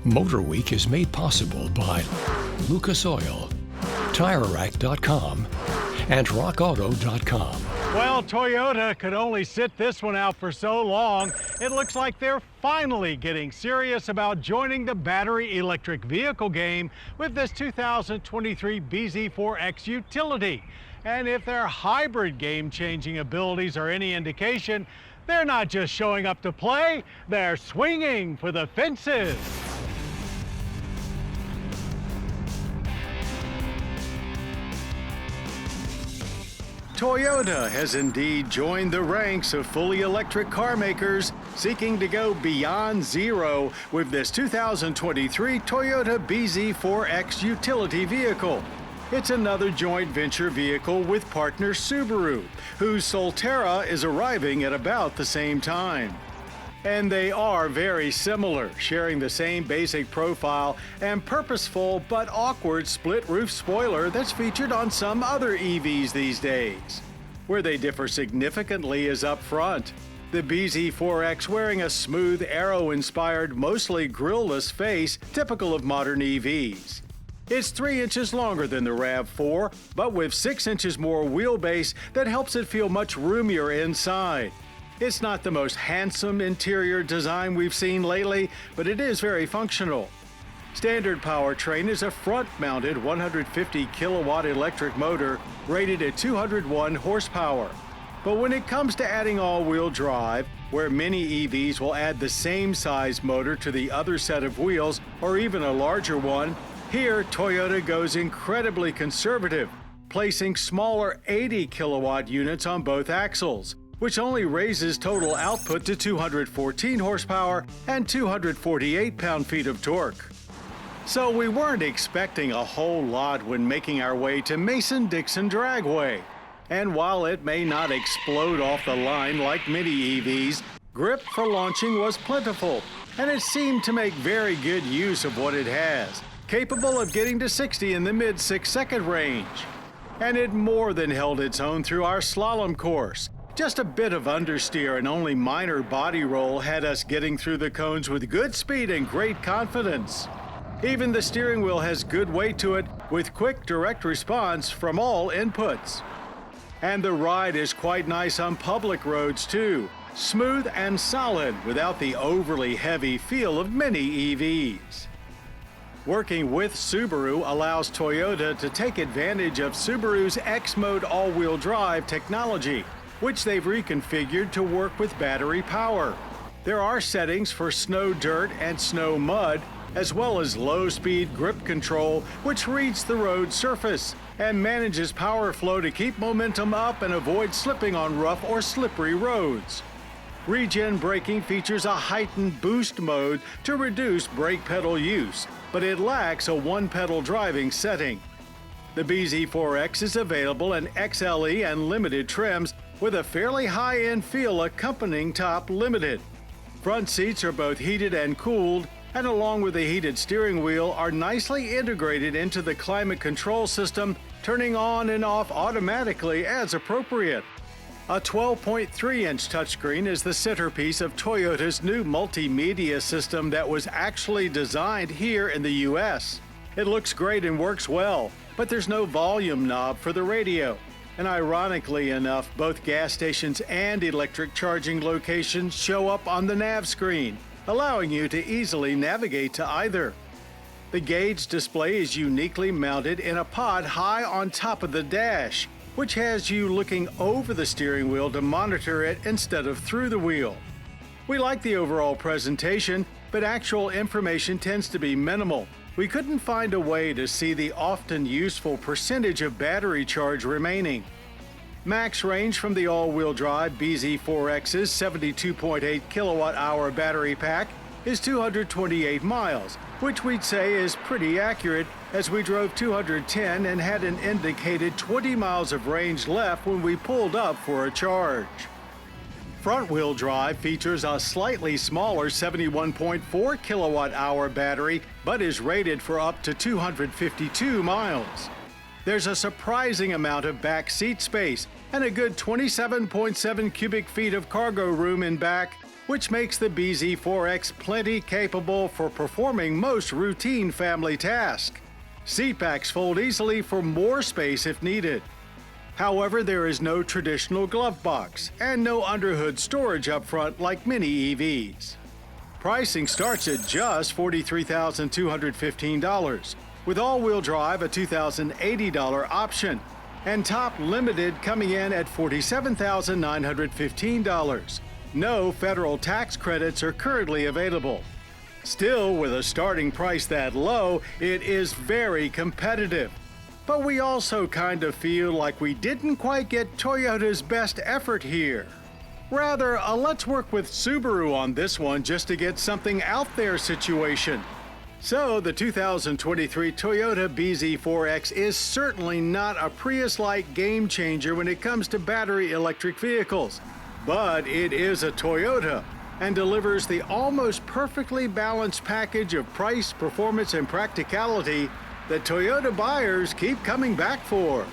MotorWeek is made possible by Lucas Oil, TireRack.com, and RockAuto.com. Well, Toyota could only sit this one out for so long. It looks like they're finally getting serious about joining the battery electric vehicle game with this 2023 bZ4X utility. And if their hybrid game-changing abilities are any indication, they're not just showing up to play, they're swinging for the fences. Toyota has indeed joined the ranks of fully electric car makers seeking to go beyond zero with this 2023 Toyota bZ4X utility vehicle. It's another joint venture vehicle with partner Subaru, whose Solterra is arriving at about the same time. And they are very similar, sharing the same basic profile and purposeful but awkward split-roof spoiler that's featured on some other EVs these days. Where they differ significantly is up front. The bZ4X wearing a smooth, aero-inspired, mostly grille-less face typical of modern EVs. It's 3 inches longer than the RAV4, but with 6 inches more wheelbase that helps it feel much roomier inside. It's not the most handsome interior design we've seen lately, but it is very functional. Standard powertrain is a front-mounted 150 kilowatt electric motor rated at 201 horsepower. But when it comes to adding all-wheel drive, where many EVs will add the same size motor to the other set of wheels or even a larger one, here Toyota goes incredibly conservative, placing smaller 80 kilowatt units on both axles, which only raises total output to 214 horsepower and 248 pound-feet of torque. So we weren't expecting a whole lot when making our way to Mason-Dixon Dragway. And while it may not explode off the line like many EVs, grip for launching was plentiful, and it seemed to make very good use of what it has, capable of getting to 60 in the mid 6-second range. And it more than held its own through our slalom course. Just a bit of understeer and only minor body roll had us getting through the cones with good speed and great confidence. Even the steering wheel has good weight to it, with quick direct response from all inputs. And the ride is quite nice on public roads too, smooth and solid without the overly heavy feel of many EVs. Working with Subaru allows Toyota to take advantage of Subaru's X-Mode all-wheel drive technology, which they've reconfigured to work with battery power. There are settings for snow dirt and snow mud, as well as low-speed grip control, which reads the road surface and manages power flow to keep momentum up and avoid slipping on rough or slippery roads. Regen braking features a heightened boost mode to reduce brake pedal use, but it lacks a one-pedal driving setting. The bZ4X is available in XLE and limited trims, with a fairly high-end feel accompanying top limited. Front seats are both heated and cooled, and along with the heated steering wheel are nicely integrated into the climate control system, turning on and off automatically as appropriate. A 12.3-inch touchscreen is the centerpiece of Toyota's new multimedia system that was actually designed here in the US. It looks great and works well, but there's no volume knob for the radio. And ironically enough, both gas stations and electric charging locations show up on the nav screen, allowing you to easily navigate to either. The gauge display is uniquely mounted in a pod high on top of the dash, which has you looking over the steering wheel to monitor it instead of through the wheel. We like the overall presentation, but actual information tends to be minimal. We couldn't find a way to see the often useful percentage of battery charge remaining. Max range from the all-wheel drive bZ4X's 72.8 kilowatt-hour battery pack is 228 miles, which we'd say is pretty accurate, as we drove 210 and had an indicated 20 miles of range left when we pulled up for a charge. Front-wheel drive features a slightly smaller 71.4 kilowatt-hour battery, but is rated for up to 252 miles. There's a surprising amount of back seat space and a good 27.7 cubic feet of cargo room in back, which makes the bZ4X plenty capable for performing most routine family tasks. Seat backs fold easily for more space if needed. However, there is no traditional glove box and no underhood storage up front like many EVs. Pricing starts at just $43,215, with all-wheel drive a $2,080 option, and top limited coming in at $47,915. No federal tax credits are currently available. Still, with a starting price that low, it is very competitive. But we also kind of feel like we didn't quite get Toyota's best effort here. Rather, a let's work with Subaru on this one just to get something out there situation. So, the 2023 Toyota bZ4X is certainly not a Prius-like game changer when it comes to battery electric vehicles. But it is a Toyota and delivers the almost perfectly balanced package of price, performance, and practicality that Toyota buyers keep coming back for.